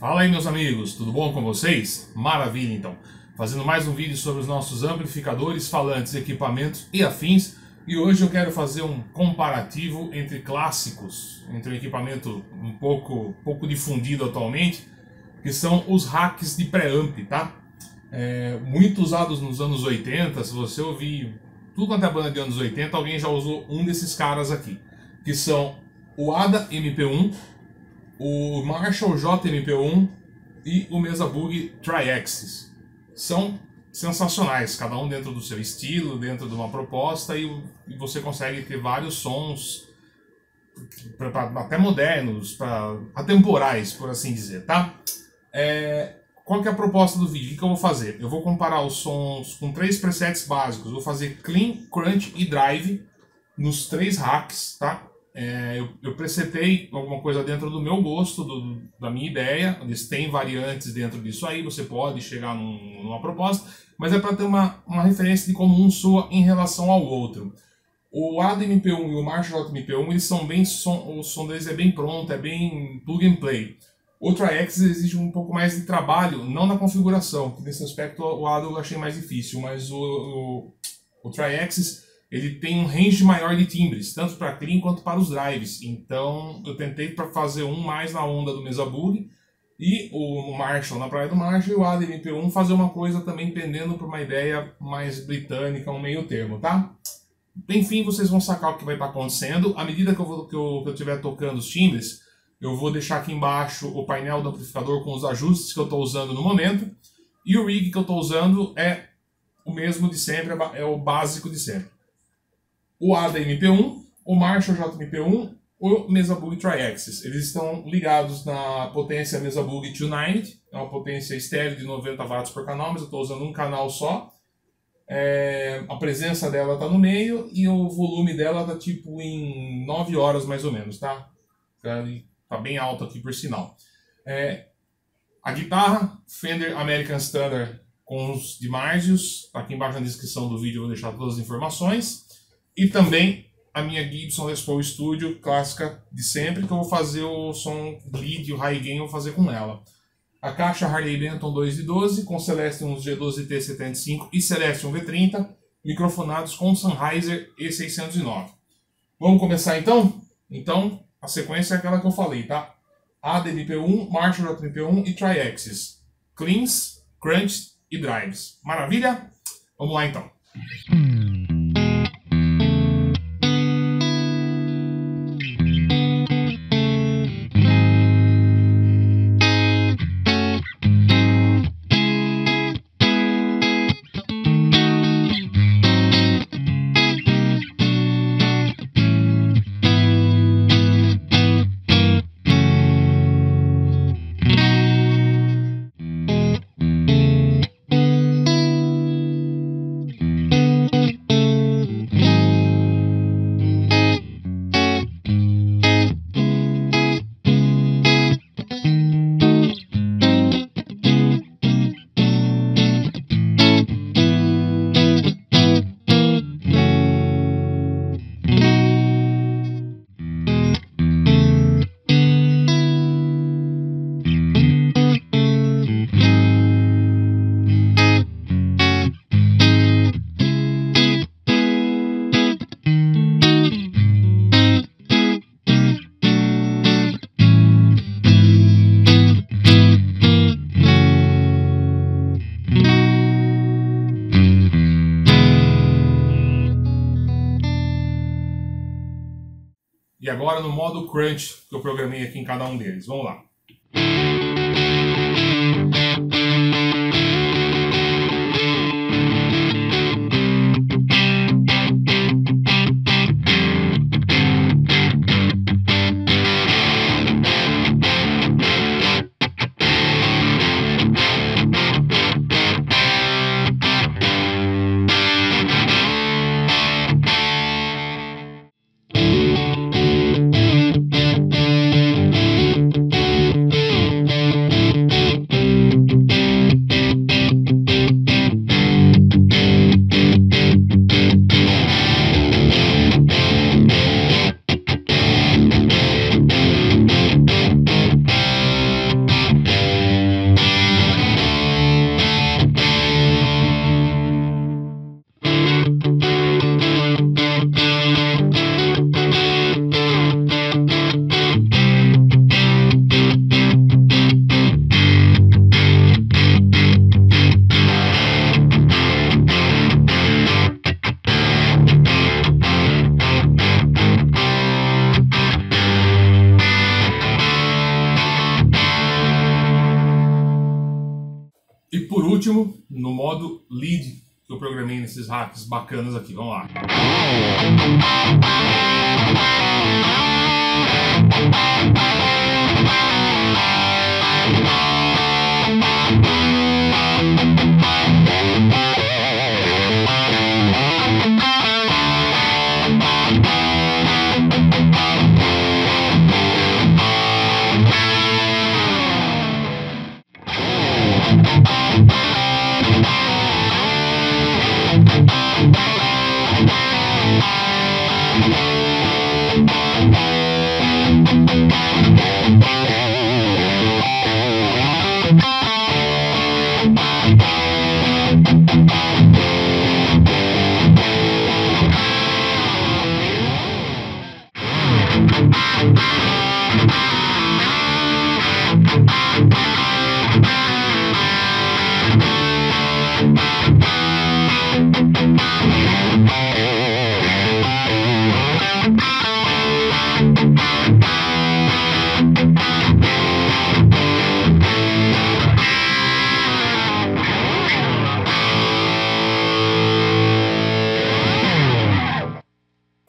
Fala aí, meus amigos, tudo bom com vocês? Maravilha, então. Fazendo mais um vídeo sobre os nossos amplificadores, falantes, equipamentos e afins. E hoje eu quero fazer um comparativo entre clássicos, entre um equipamento um pouco difundido atualmente, que são os racks de pré-amp, tá? Muito usados nos anos 80, se você ouvir tudo quanto é banda de anos 80, alguém já usou um desses caras aqui, que são o ADA MP1, o Marshall JMP1 e o Mesa Boogie Tri-Axis. São sensacionais, cada um dentro do seu estilo, dentro de uma proposta, e você consegue ter vários sons até modernos, atemporais, por assim dizer, tá? Qual que é a proposta do vídeo? O que eu vou fazer? Eu vou comparar os sons com 3 presets básicos. Eu vou fazer Clean, Crunch e Drive nos 3 racks, tá? Eu presetei alguma coisa dentro do meu gosto, da minha ideia. Eles têm variantes dentro disso aí, você pode chegar numa proposta, mas é para ter uma referência de como um soa em relação ao outro. O ADA MP1 e o Marshall MP1, eles são o som deles é bem pronto, é bem plug and play. O Tri-Axis exige um pouco mais de trabalho, não na configuração, que nesse aspecto o ADA eu achei mais difícil, mas o Tri-Axis ele tem um range maior de timbres, tanto para clean quanto para os drives. Então eu tentei para fazer um mais na onda do Mesa Boogie e o Marshall na praia do Marshall, e o ADA MP1 fazer uma coisa também pendendo para uma ideia mais britânica, um meio termo, tá? Enfim, vocês vão sacar o que vai estar acontecendo. À medida que eu estiver tocando os timbres, eu vou deixar aqui embaixo o painel do amplificador com os ajustes que eu estou usando no momento. E o rig que eu estou usando é o mesmo de sempre, é o básico de sempre. O ADA MP1, o Marshall JMP1, o Mesa Boogie Tri-Axis. Eles estão ligados na potência Mesa Boogie 290, é uma potência estéreo de 90 watts por canal, mas eu estou usando um canal só. A presença dela está no meio e o volume dela está tipo em 9 horas mais ou menos, tá? Tá bem alto aqui por sinal. A guitarra Fender American Standard com os Dimarzios, tá aqui embaixo na descrição do vídeo, eu vou deixar todas as informações. E também a minha Gibson Les Paul Studio clássica de sempre, que eu vou fazer o som lead e o high gain, eu vou fazer com ela. A caixa Harley Benton 2 de 12 com Celestion G12T75 e Celestion V30, microfonados com Sennheiser E609. Vamos começar então? Então, a sequência é aquela que eu falei, tá? ADA MP1, Marshall JMP1 e Tri-Axis. Cleans, Crunch e Drives. Maravilha? Vamos lá então. E agora no modo Crunch que eu programei aqui em cada um deles. Vamos lá. E por último, no modo lead, que eu programei nesses hacks bacanas aqui. Vamos lá.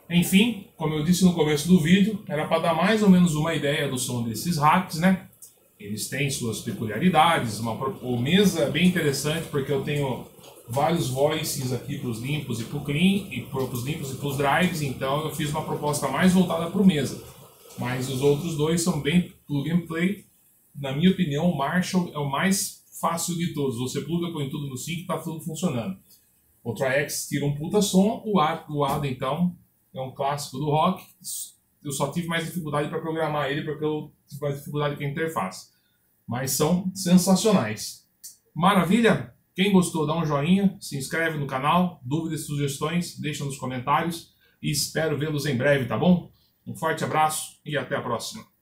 Enfim, como eu disse no começo do vídeo, era para dar mais ou menos uma ideia do som desses hacks, né? Eles têm suas peculiaridades, o mesa é bem interessante porque eu tenho vários voices aqui para os limpos e para o clean, e para os limpos e para os drives, então eu fiz uma proposta mais voltada para o mesa. Mas os outros dois são bem plug and play. Na minha opinião, o Marshall é o mais fácil de todos. Você pluga, põe tudo no sync e está tudo funcionando. O Tri-X tira um puta som, o ADA então é um clássico do rock. Eu só tive mais dificuldade para programar ele porque eu tive mais dificuldade com a interface. Mas são sensacionais. Maravilha? Quem gostou, dá um joinha, se inscreve no canal, dúvidas e sugestões, deixa nos comentários e espero vê-los em breve, tá bom? Um forte abraço e até a próxima.